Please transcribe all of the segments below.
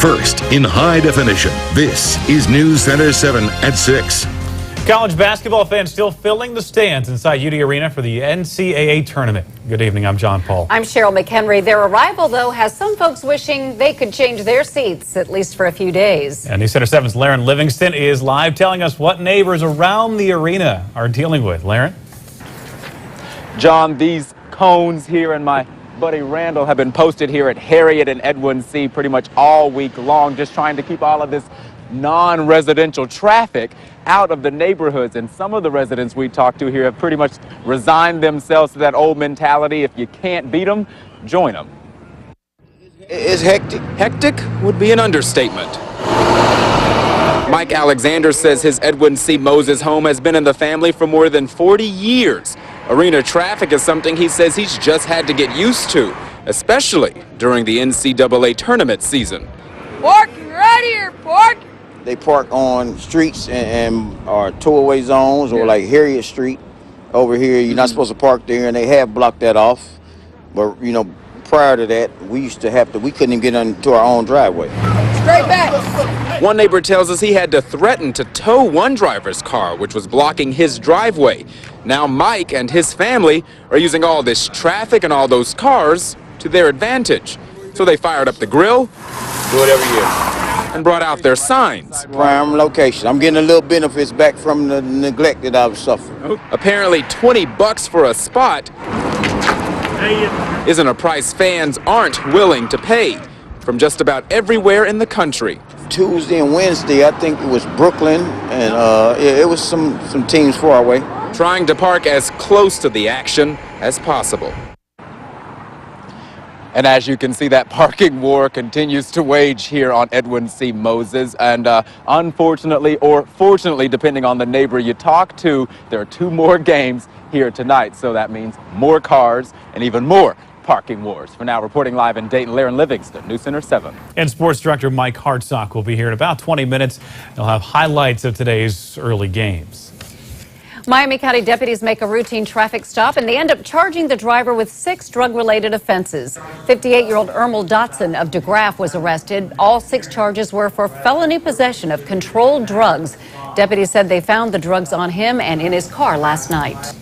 first in high definition. This is News Center 7 at 6. College basketball fans still filling the stands inside UD Arena for the NCAA tournament. Good evening, I'm John Paul. I'm Cheryl McHenry. Their arrival, though, has some folks wishing they could change their seats, at least for a few days. And News Center 7's Laren Livingston is live telling us what neighbors around the arena are dealing with. Laren? John, these cones here and my buddy Randall have been posted here at Harriet and Edwin C pretty much all week long, just trying to keep all of this non-residential traffic out of the neighborhoods. And some of the residents we talked to here have pretty much resigned themselves to that old mentality. If you can't beat them, join them. It's hectic. Hectic would be an understatement. Mike Alexander says his Edwin C. Moses home has been in the family for more than 40 years. Arena traffic is something he says he's just had to get used to, especially during the NCAA tournament season. Park, you right here, park! They park on streets and or tow-away zones, or like Harriet Street over here. You're not supposed to park there, and they have blocked that off. But, you know, prior to that, we couldn't even get into our own driveway. Straight back! One neighbor tells us he had to threaten to tow one driver's car, which was blocking his driveway. Now Mike and his family are using all this traffic and all those cars to their advantage. So they fired up the grill, do it every year, and brought out their signs. Prime location. I'm getting a little benefits back from the neglect that I've suffered. Apparently $20 for a spot isn't a price fans aren't willing to pay from just about everywhere in the country. Tuesday and Wednesday, I think it was Brooklyn, and it was some teams far away. Trying to park as close to the action as possible. And as you can see, that parking war continues to wage here on Edwin C. Moses. And unfortunately, or fortunately, depending on the neighbor you talk to, there are 2 more games here tonight. So that means more cars and even more parking wars. For now, reporting live in Dayton, Laren Livingston, News Center 7. And sports director Mike Hartsock will be here in about 20 minutes. He'll have highlights of today's early games. Miami County deputies make a routine traffic stop, and they end up charging the driver with 6 drug-related offenses. 58-year-old Ermel Dotson of DeGraff was arrested. All 6 charges were for felony possession of controlled drugs. Deputies said they found the drugs on him and in his car last night.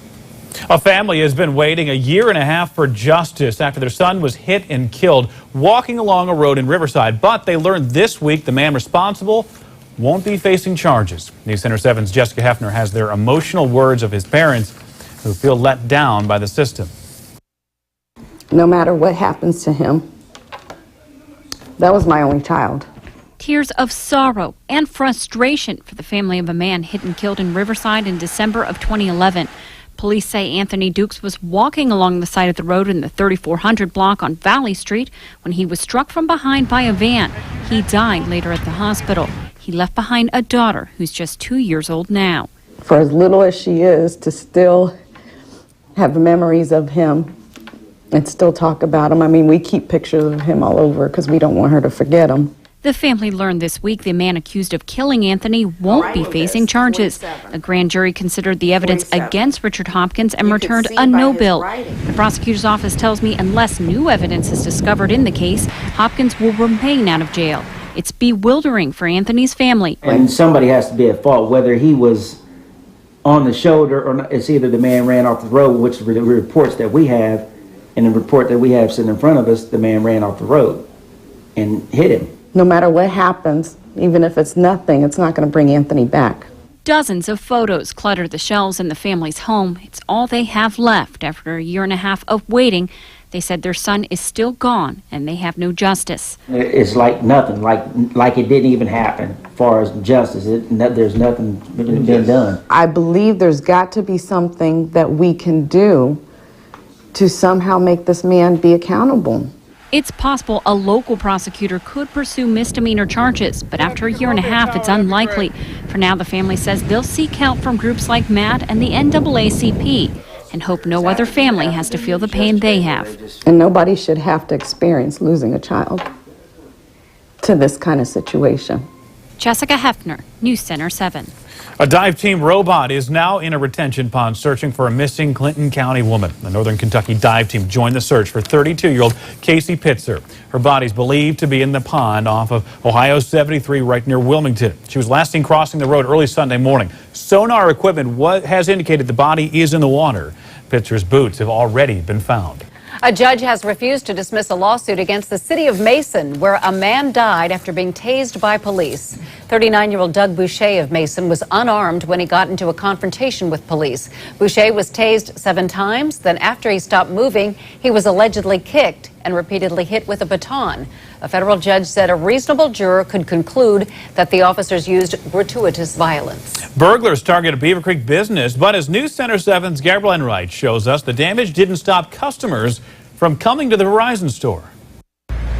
A family has been waiting a year and a half for justice after their son was hit and killed walking along a road in Riverside. But they learned this week the man responsible won't be facing charges. News Center 7's Jessica Hefner has their emotional words of his parents who feel let down by the system. No matter what happens to him, that was my only child. Tears of sorrow and frustration for the family of a man hit and killed in Riverside in December of 2011. Police say Anthony Dukes was walking along the side of the road in the 3400 block on Valley Street when he was struck from behind by a van. He died later at the hospital. He left behind a daughter who's just 2 years old now. For as little as she is, to still have memories of him and still talk about him. I mean, we keep pictures of him all over because we don't want her to forget him. The family learned this week the man accused of killing Anthony won't be facing charges. A grand jury considered the evidence against Richard Hopkins and returned a no bill. The prosecutor's office tells me unless new evidence is discovered in the case, Hopkins will remain out of jail. It's bewildering for Anthony's family. And somebody has to be at fault, whether he was on the shoulder or not. It's either the man ran off the road, which are the reports that we have, and the report that we have sitting in front of us, the man ran off the road and hit him. No matter what happens, even if it's nothing, it's not going to bring Anthony back. Dozens of photos clutter the shelves in the family's home. It's all they have left after a year and a half of waiting. They said their son is still gone and they have no justice. It's like nothing, like it didn't even happen as far as justice. There's nothing been done. I believe there's got to be something that we can do to somehow make this man be accountable. It's possible a local prosecutor could pursue misdemeanor charges, but after a year and a half, it's unlikely. For now, the family says they'll seek help from groups like MAT and the NAACP and hope no other family has to feel the pain they have. And nobody should have to experience losing a child to this kind of situation. Jessica Hefner, News Center 7. A dive team robot is now in a retention pond searching for a missing Clinton County woman. The Northern Kentucky dive team joined the search for 32-year-old Casey Pitzer. Her body is believed to be in the pond off of WHIO 73 right near Wilmington. She was last seen crossing the road early Sunday morning. Sonar equipment has indicated the body is in the water. Pitzer's boots have already been found. A judge has refused to dismiss a lawsuit against the city of Mason, where a man died after being tased by police. 39-year-old Doug Boucher of Mason was unarmed when he got into a confrontation with police. Boucher was tased 7 times. Then after he stopped moving, he was allegedly kicked and repeatedly hit with a baton. A federal judge said a reasonable juror could conclude that the officers used gratuitous violence. Burglars targeted a Beaver Creek business, but as News Center 7's Gabrielle Enright shows us, the damage didn't stop customers from coming to the Verizon store.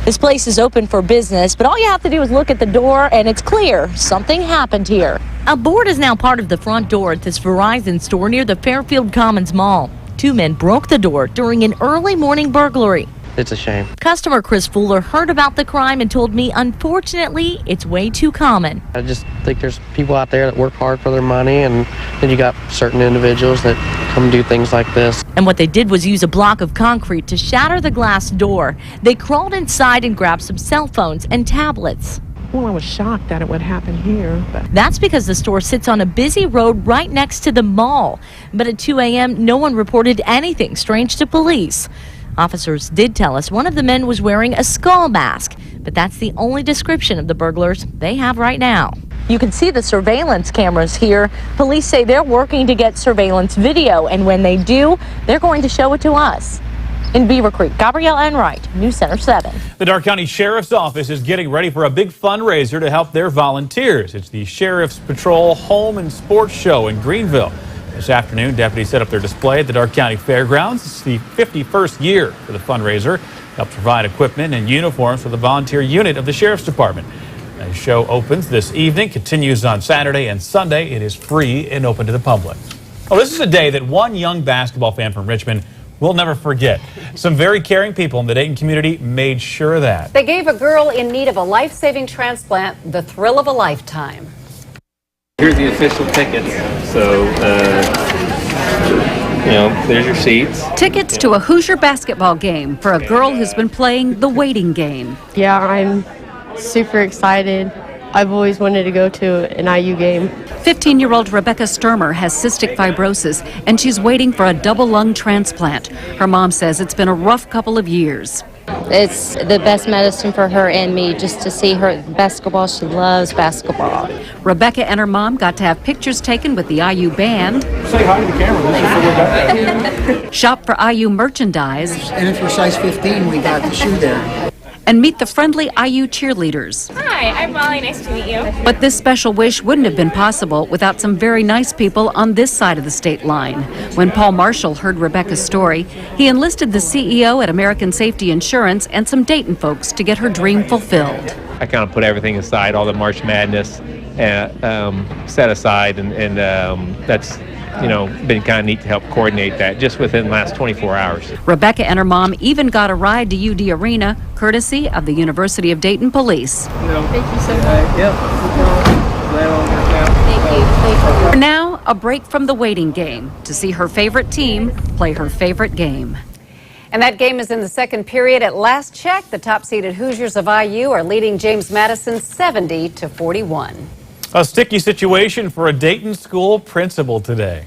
This place is open for business, but all you have to do is look at the door and it's clear something happened here. A board is now part of the front door at this Verizon store near the Fairfield Commons Mall. 2 men broke the door during an early morning burglary. It's a shame. Customer Chris Fuller heard about the crime and told me, unfortunately, it's way too common. I just think there's people out there that work hard for their money, and then you got certain individuals that come do things like this. And what they did was use a block of concrete to shatter the glass door. They crawled inside and grabbed some cell phones and tablets. Well, I was shocked that it would happen here. That's because the store sits on a busy road right next to the mall. But at 2 a.m., no one reported anything strange to police. Officers did tell us one of the men was wearing a skull mask, but that's the only description of the burglars they have right now. You can see the surveillance cameras here. Police say they're working to get surveillance video, and when they do, they're going to show it to us. In Beaver Creek, Gabrielle Enright, News Center 7. The Darke County Sheriff's Office is getting ready for a big fundraiser to help their volunteers. It's the Sheriff's Patrol Home and Sports Show in Greenville. This afternoon, deputies set up their display at the Darke County Fairgrounds. It's the 51st year for the fundraiser. Help provide equipment and uniforms for the volunteer unit of the Sheriff's Department. The show opens this evening, continues on Saturday and Sunday. It is free and open to the public. Oh, this is a day that one young basketball fan from Richmond will never forget. Some very caring people in the Dayton community made sure of that. They gave a girl in need of a life-saving transplant the thrill of a lifetime. Here's the official tickets, so there's your seats. Tickets to a Hoosier basketball game for a girl who's been playing the waiting game. Yeah, I'm super excited. I've always wanted to go to an IU game. 15-year-old Rebecca Sturmer has cystic fibrosis, and she's waiting for a double lung transplant. Her mom says it's been a rough couple of years. It's the best medicine for her and me, just to see her basketball. She loves basketball. Rebecca and her mom got to have pictures taken with the IU band. Say hi to the camera. This is for Rebecca. Shop for IU merchandise. And if you're size 15, we got the shoe there. And meet the friendly IU cheerleaders. Hi, I'm Molly. Nice to meet you. But this special wish wouldn't have been possible without some very nice people on this side of the state line. When Paul Marshall heard Rebecca's story, he enlisted the CEO at American Safety Insurance and some Dayton folks to get her dream fulfilled. I kind of put everything aside, all the March Madness, set aside, and that's been kind of neat to help coordinate that just within the last 24 hours. Rebecca and her mom even got a ride to UD Arena, courtesy of the University of Dayton Police. Thank you so much. Yep. Thank you. For now, a break from the waiting game to see her favorite team play her favorite game. And that game is in the second period. At last check, the top-seeded Hoosiers of IU are leading James Madison 70-41. A sticky situation for a Dayton school principal today.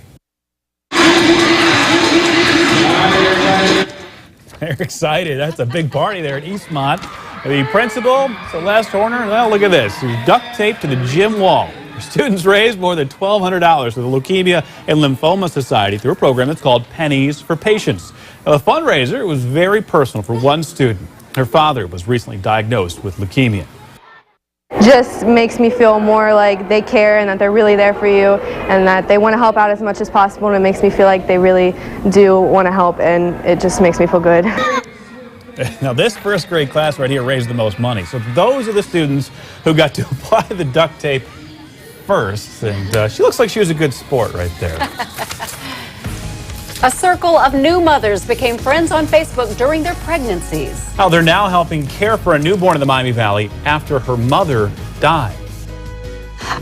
They're excited. That's a big party there at Eastmont. The principal, Celeste Horner, well, look at this. She's duct taped to the gym wall. Her students raised more than $1,200 for the Leukemia and Lymphoma Society through a program that's called Pennies for Patients. Now, the fundraiser was very personal for one student. Her father was recently diagnosed with leukemia. Just makes me feel more like they care and that they're really there for you and that they want to help out as much as possible, and it makes me feel like they really do want to help, and it just makes me feel good. Now this first grade class right here raised the most money. So those are the students who got to apply the duct tape first, and she looks like she was a good sport right there. A circle of new mothers became friends on Facebook during their pregnancies. How they're now helping care for a newborn in the Miami Valley after her mother died.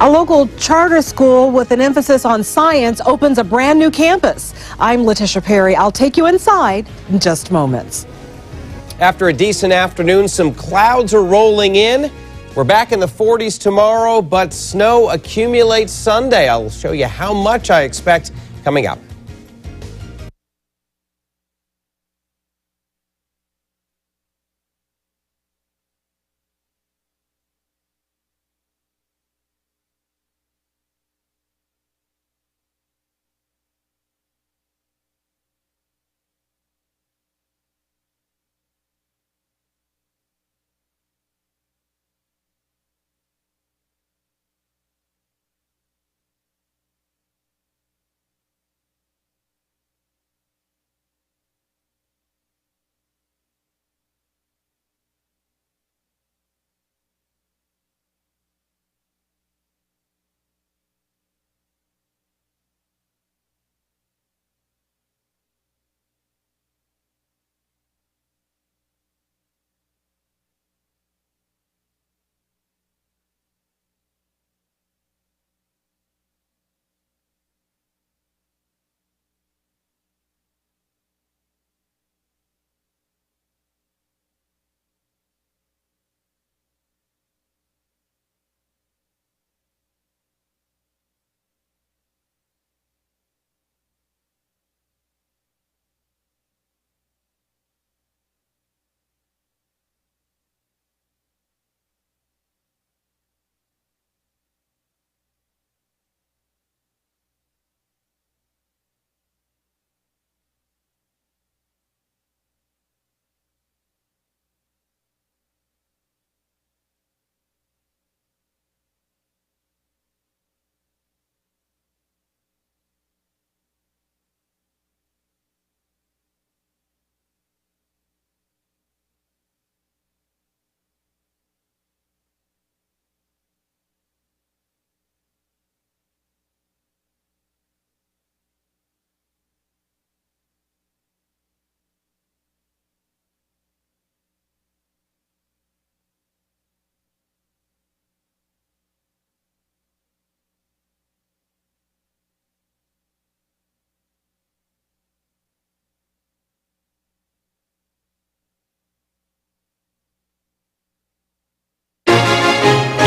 A local charter school with an emphasis on science opens a brand new campus. I'm Letitia Perry. I'll take you inside in just moments. After a decent afternoon, some clouds are rolling in. We're back in the 40s tomorrow, but snow accumulates Sunday. I'll show you how much I expect coming up.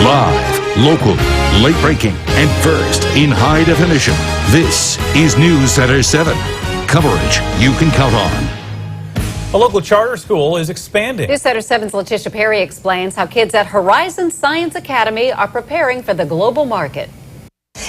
Live, local, late breaking, and first in high definition. This is News Center 7. Coverage you can count on. A local charter school is expanding. News Center 7's Letitia Perry explains how kids at Horizon Science Academy are preparing for the global market.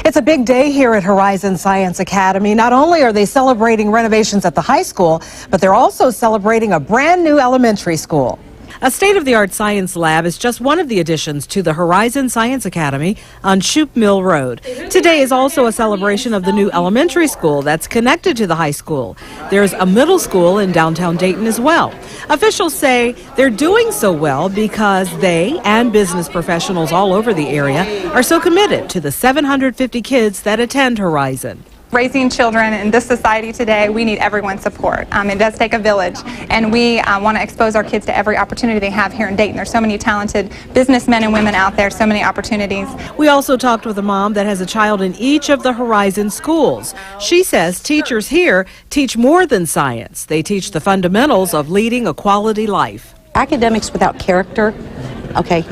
It's a big day here at Horizon Science Academy. Not only are they celebrating renovations at the high school, but they're also celebrating a brand new elementary school. A state-of-the-art science lab is just one of the additions to the Horizon Science Academy on Shoup Mill Road. Today is also a celebration of the new elementary school that's connected to the high school. There's a middle school in downtown Dayton as well. Officials say they're doing so well because they and business professionals all over the area are so committed to the 750 kids that attend Horizon. Raising children in this society today, we need everyone's support. It does take a village, and we want to expose our kids to every opportunity they have here in Dayton. There's so many talented businessmen and women out there, so many opportunities. We also talked with a mom that has a child in each of the Horizon schools. She says teachers here teach more than science. They teach the fundamentals of leading a quality life. Academics without character,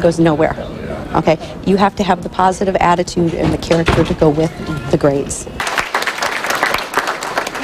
goes nowhere. You have to have the positive attitude and the character to go with the grades.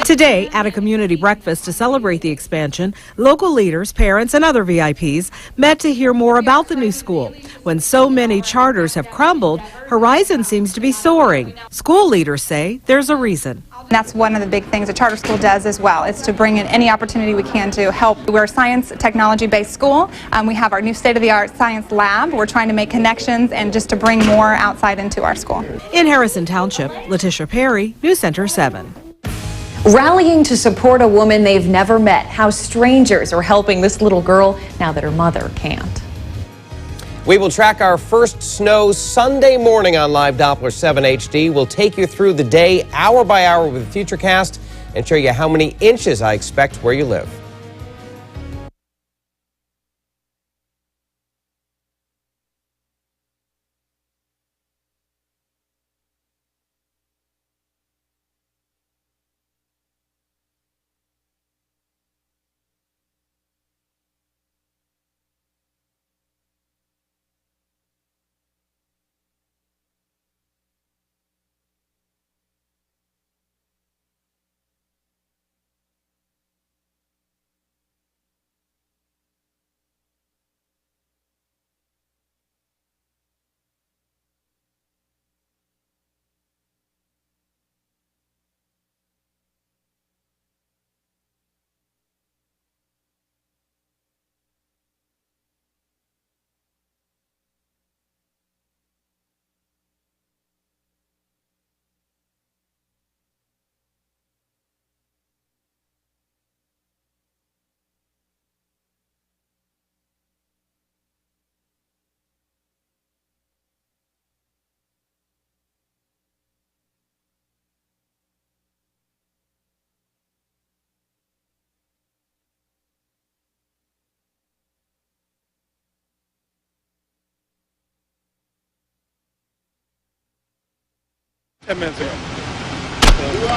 Today, at a community breakfast to celebrate the expansion, local leaders, parents, and other VIPs met to hear more about the new school. When so many charters have crumbled, Horizon seems to be soaring. School leaders say there's a reason. That's one of the big things a charter school does as well. It's to bring in any opportunity we can to help. We're a science technology-based school. We have our new state-of-the-art science lab. We're trying to make connections and just to bring more outside into our school. In Harrison Township, Letitia Perry, News Center 7. Rallying to support a woman they've never met. How strangers are helping this little girl now that her mother can't. We will track our first snow Sunday morning on Live Doppler 7 HD. We'll take you through the day, hour by hour with Futurecast, and show you how many inches I expect where you live.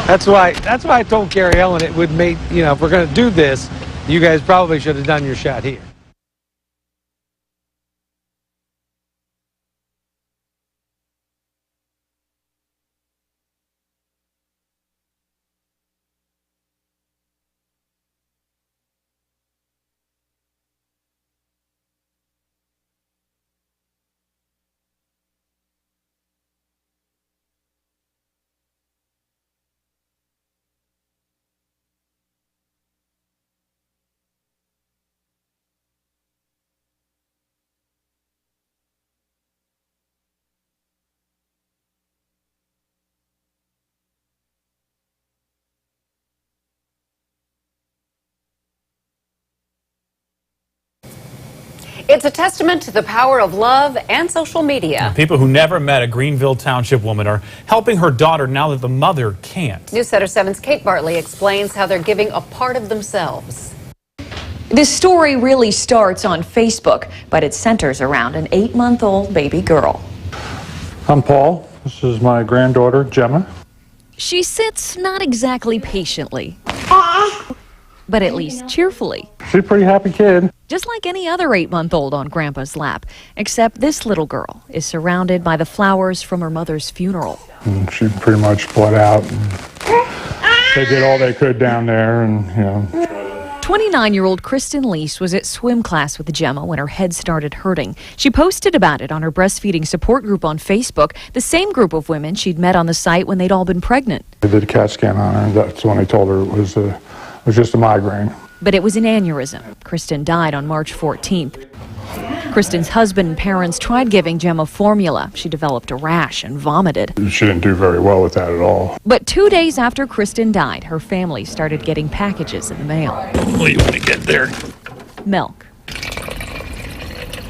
That's why I told Gary Ellen it would make, if we're going to do this, you guys probably should have done your shot here. It's a testament to the power of love and social media. People who never met a Greenville Township woman are helping her daughter now that the mother can't. Newsletter 7's Kate Bartley explains how they're giving a part of themselves. This story really starts on Facebook, but it centers around an 8-month-old baby girl. I'm Paul. This is my granddaughter, Gemma. She sits not exactly patiently, but at least cheerfully. She's a pretty happy kid. Just like any other 8-month-old on Grandpa's lap, except this little girl is surrounded by the flowers from her mother's funeral. And she pretty much bled out. They did all they could down there, and 29-year-old Kristen Lease was at swim class with Gemma when her head started hurting. She posted about it on her breastfeeding support group on Facebook, the same group of women she'd met on the site when they'd all been pregnant. they did a CAT scan on her, and that's when they told her it was just a migraine. But it was an aneurysm. Kristen died on March 14th. Kristen's husband and parents tried giving Gemma formula. She developed a rash and vomited. She didn't do very well with that at all. But 2 days after Kristen died, her family started getting packages in the mail. What do you want to get there? Milk.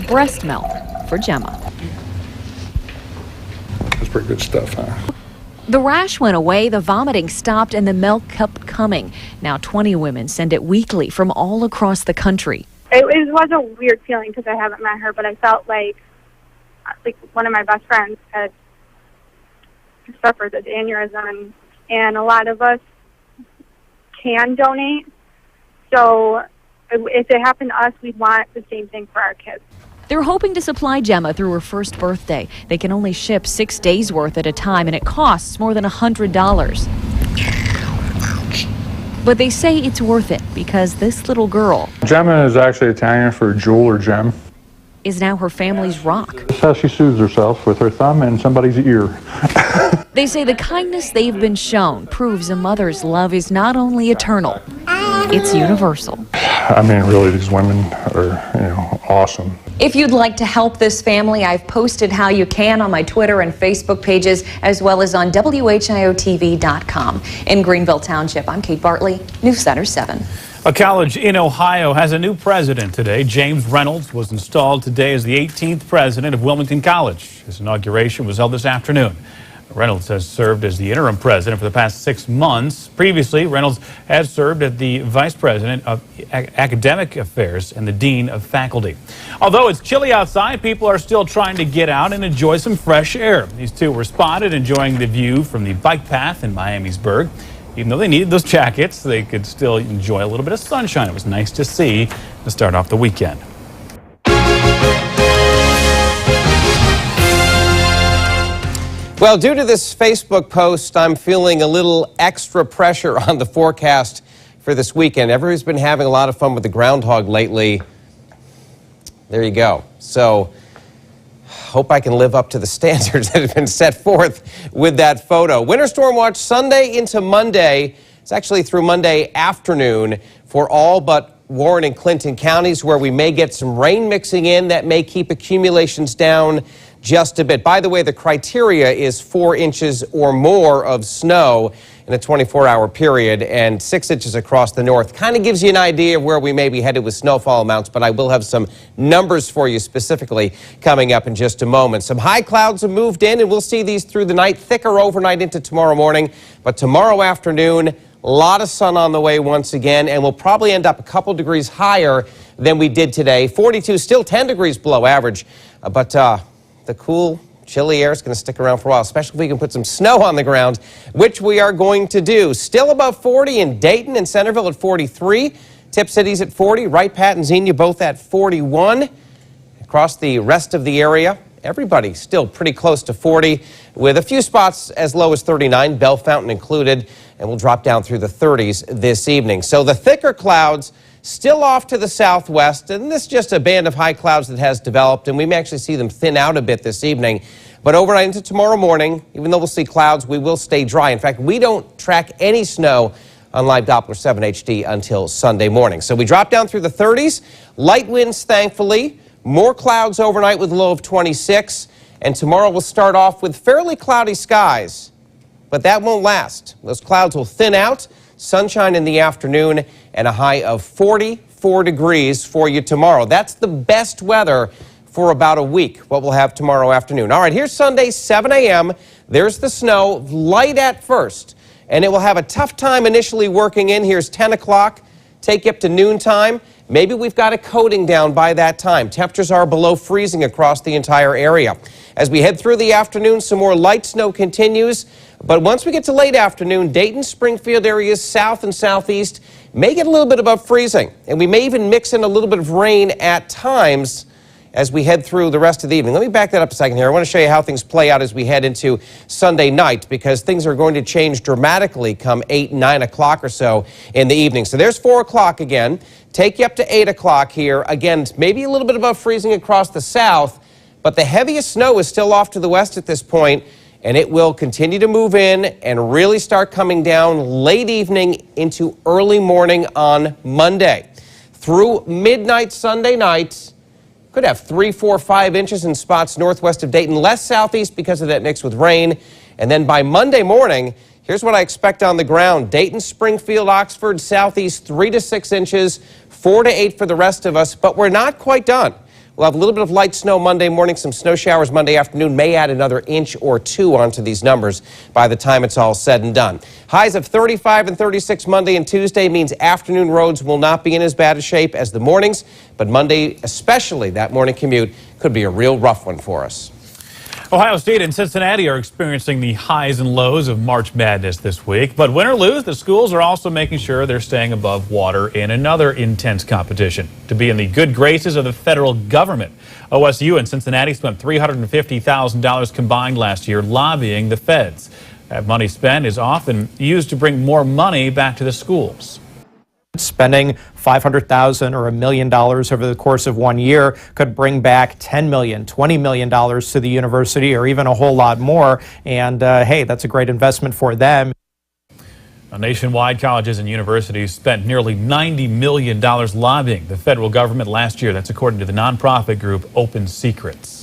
Breast milk for Gemma. That's pretty good stuff, huh? The rash went away, the vomiting stopped, and the milk kept coming. Now 20 women send it weekly from all across the country. It was a weird feeling because I haven't met her, but I felt like one of my best friends had suffered this aneurysm, and a lot of us can donate. So if it happened to us, we'd want the same thing for our kids. They're hoping to supply Gemma through her first birthday. They can only ship 6 days worth at a time, and it costs more than $100. But they say it's worth it because this little girl, Gemma is actually Italian for jewel or gem. is now her family's rock. That's how she soothes herself, with her thumb in somebody's ear. They say the kindness they've been shown proves a mother's love is not only eternal, it's universal. I mean, really, these women are, awesome. If you'd like to help this family, I've posted how you can on my Twitter and Facebook pages, as well as on WHIOTV.com. In Greenville Township, I'm Kate Bartley, Newsletter 7. A college in Ohio has a new president today. James Reynolds was installed today as the 18th president of Wilmington College. His inauguration was held this afternoon. Reynolds has served as the interim president for the past 6 months. Previously, Reynolds has served as the vice president of academic affairs and the dean of faculty. Although it's chilly outside, people are still trying to get out and enjoy some fresh air. These two were spotted enjoying the view from the bike path in Miamisburg. Even though they needed those jackets, they could still enjoy a little bit of sunshine. It was nice to see to start off the weekend. Well, due to this Facebook post, I'm feeling a little extra pressure on the forecast for this weekend. Everybody's been having a lot of fun with the groundhog lately. There you go. So, hope I can live up to the standards that have been set forth with that photo. Winter storm watch Sunday into Monday. It's actually through Monday afternoon for all but Warren and Clinton counties, where we may get some rain mixing in that may keep accumulations down just a bit. By the way, the criteria is 4 inches or more of snow in a 24-hour period and 6 inches across the north. Kind of gives you an idea of where we may be headed with snowfall amounts, but I will have some numbers for you specifically coming up in just a moment. Some high clouds have moved in, and we'll see these through the night, thicker overnight into tomorrow morning. But tomorrow afternoon, a lot of sun on the way once again, and we'll probably end up a couple degrees higher than we did today. 42, still 10 degrees below average, but the cool chilly air is going to stick around for a while, especially if we can put some snow on the ground, which we are going to do. Still above 40 in Dayton and Centerville at 43. Tip City's at 40. Wright, Pat, and Xenia both at 41. Across the rest of the area, everybody still pretty close to 40, with a few spots as low as 39, Bell Fountain included, and we'll drop down through the 30s this evening. So the thicker clouds still off to the southwest, and this is just a band of high clouds that has developed, and we may actually see them thin out a bit this evening. But overnight into tomorrow morning, even though we'll see clouds, we will stay dry. In fact, we don't track any snow on Live Doppler 7 HD until Sunday morning. So we drop down through the 30s, light winds, thankfully. More clouds overnight with a low of 26, and tomorrow we'll start off with fairly cloudy skies, but that won't last. Those clouds will thin out, sunshine in the afternoon, and a high of 44 degrees for you tomorrow. That's the best weather for about a week, what we'll have tomorrow afternoon. All right, here's Sunday, 7 a.m. There's the snow, light at first, and it will have a tough time initially working in. Here's 10 o'clock, take you up to noontime. Maybe we've got a coating down by that time. Temperatures are below freezing across the entire area. As we head through the afternoon, some more light snow continues. But once we get to late afternoon, Dayton, Springfield areas south and southeast may get a little bit above freezing. And we may even mix in a little bit of rain at times as we head through the rest of the evening. Let me back that up a second here. I want to show you how things play out as we head into Sunday night, because things are going to change dramatically come 8, 9 o'clock or so in the evening. So there's 4 o'clock again. Take you up to 8 o'clock here. Again, maybe a little bit above freezing across the south, but the heaviest snow is still off to the west at this point, and it will continue to move in and really start coming down late evening into early morning on Monday. Through midnight Sunday night, could have 3, 4, 5 inches in spots northwest of Dayton, less southeast because of that mix with rain. And then by Monday morning, here's what I expect on the ground. Dayton, Springfield, Oxford, southeast, 3 to 6 inches, 4 to 8 for the rest of us, but we're not quite done. We'll have a little bit of light snow Monday morning, some snow showers Monday afternoon, may add another inch or 2 onto these numbers by the time it's all said and done. Highs of 35 and 36 Monday and Tuesday means afternoon roads will not be in as bad a shape as the mornings, but Monday, especially that morning commute, could be a real rough one for us. Ohio State and Cincinnati are experiencing the highs and lows of March Madness this week. But win or lose, the schools are also making sure they're staying above water in another intense competition to be in the good graces of the federal government. OSU and Cincinnati spent $350,000 combined last year lobbying the feds. That money spent is often used to bring more money back to the schools. Spending $500,000 or $1 million over the course of 1 year could bring back $10 million, $20 million to the university, or even a whole lot more. And hey, that's a great investment for them. Nationwide, colleges and universities spent nearly $90 million lobbying the federal government last year. That's according to the nonprofit group Open Secrets.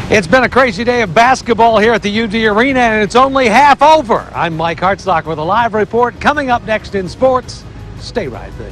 It's been a crazy day of basketball here at the UD Arena, and it's only half over. I'm Mike Hartsock with a live report. Coming up next in sports, stay right there.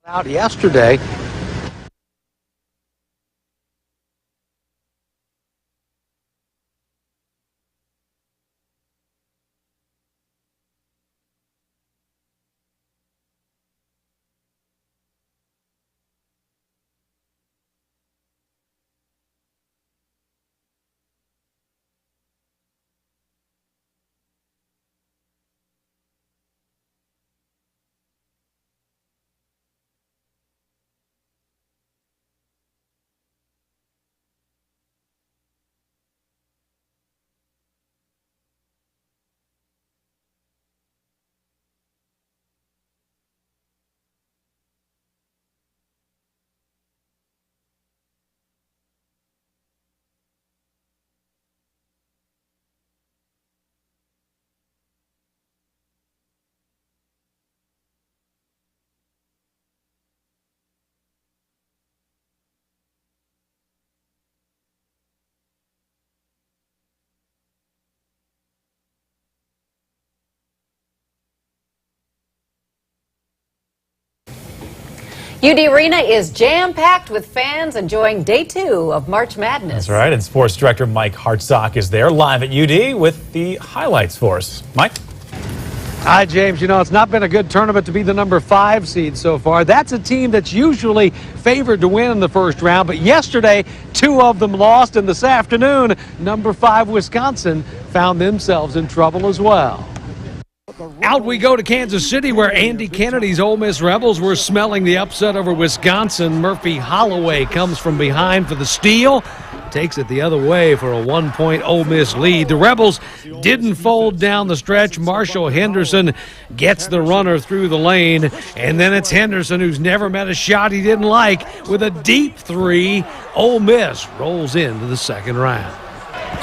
Out yesterday. UD Arena is jam-packed with fans enjoying day 2 of March Madness. That's right, and sports director Mike Hartsock is there live at UD with the highlights for us. Mike? Hi, James. You know, it's not been a good tournament to be the number 5 seed so far. That's a team that's usually favored to win in the first round, but yesterday, 2 of them lost, and this afternoon, number 5 Wisconsin found themselves in trouble as well. Out we go to Kansas City, where Andy Kennedy's Ole Miss Rebels were smelling the upset over Wisconsin. Murphy Holloway comes from behind for the steal. Takes it the other way for a 1-point Ole Miss lead. The Rebels didn't fold down the stretch. Marshall Henderson gets the runner through the lane. And then it's Henderson, who's never met a shot he didn't like, with a deep 3. Ole Miss rolls into the second round.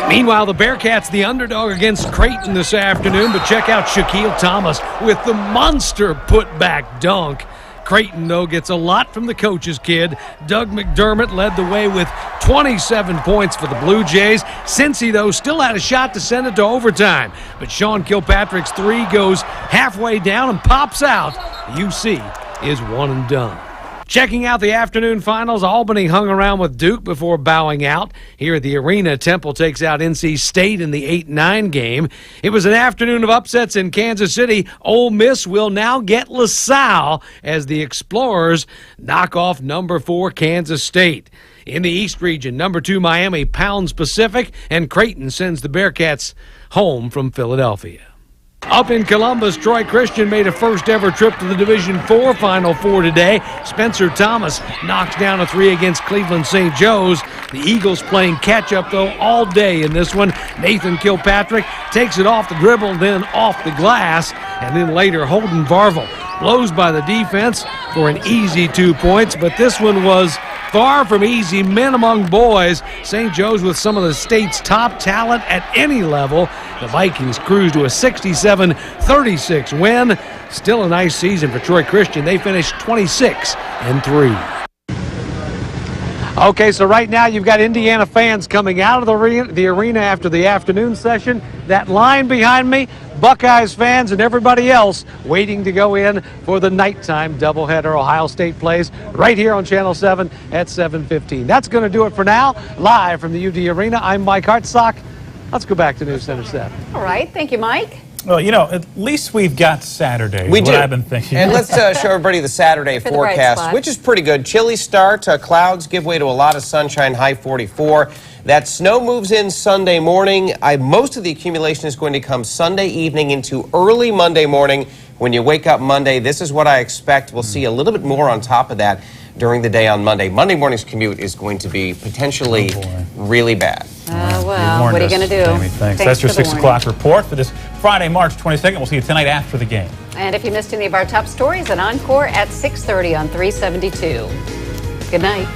Meanwhile, the Bearcats the underdog against Creighton this afternoon, but check out Shaquille Thomas with the monster putback dunk. Creighton, though, gets a lot from the coach's kid. Doug McDermott led the way with 27 points for the Blue Jays. Cincy, though, still had a shot to send it to overtime, but Sean Kilpatrick's 3 goes halfway down and pops out. UC is one and done. Checking out the afternoon finals, Albany hung around with Duke before bowing out. Here at the arena, Temple takes out NC State in the 8-9 game. It was an afternoon of upsets in Kansas City. Ole Miss will now get LaSalle as the Explorers knock off number 4 Kansas State. In the East region, number 2 Miami pounds Pacific, and Creighton sends the Bearcats home from Philadelphia. Up in Columbus, Troy Christian made a first-ever trip to the Division IV Final Four today. Spencer Thomas knocks down a 3 against Cleveland St. Joe's. The Eagles playing catch-up, though, all day in this one. Nathan Kilpatrick takes it off the dribble, then off the glass, and then later Holden Varvel blows by the defense for an easy 2 points, but this one was far from easy. Men among boys, St. Joe's with some of the state's top talent at any level. The Vikings cruise to a 67-36 win. Still a nice season for Troy Christian. They finished 26-3. Okay, so right now you've got Indiana fans coming out of the arena after the afternoon session. That line behind me, Buckeyes fans and everybody else waiting to go in for the nighttime doubleheader. Ohio State plays right here on Channel 7 at 7:15. That's going to do it for now. Live from the UD Arena, I'm Mike Hartsock. Let's go back to News Center 7. All right, thank you, Mike. Well, you know, at least we've got Saturday. We do. I've been thinking. And let's show everybody the Saturday forecast, which is pretty good. Chilly start. Clouds give way to a lot of sunshine, high 44. That snow moves in Sunday morning. Most of the accumulation is going to come Sunday evening into early Monday morning. When you wake up Monday, this is what I expect. We'll see a little bit more on top of that during the day on Monday. Monday morning's commute is going to be potentially really bad. Well, what are you going to do? Jamie, thanks. That's your 6 o'clock report for this Friday, March 22nd. We'll see you tonight after the game. And if you missed any of our top stories, an encore at 6:30 on 372. Good night.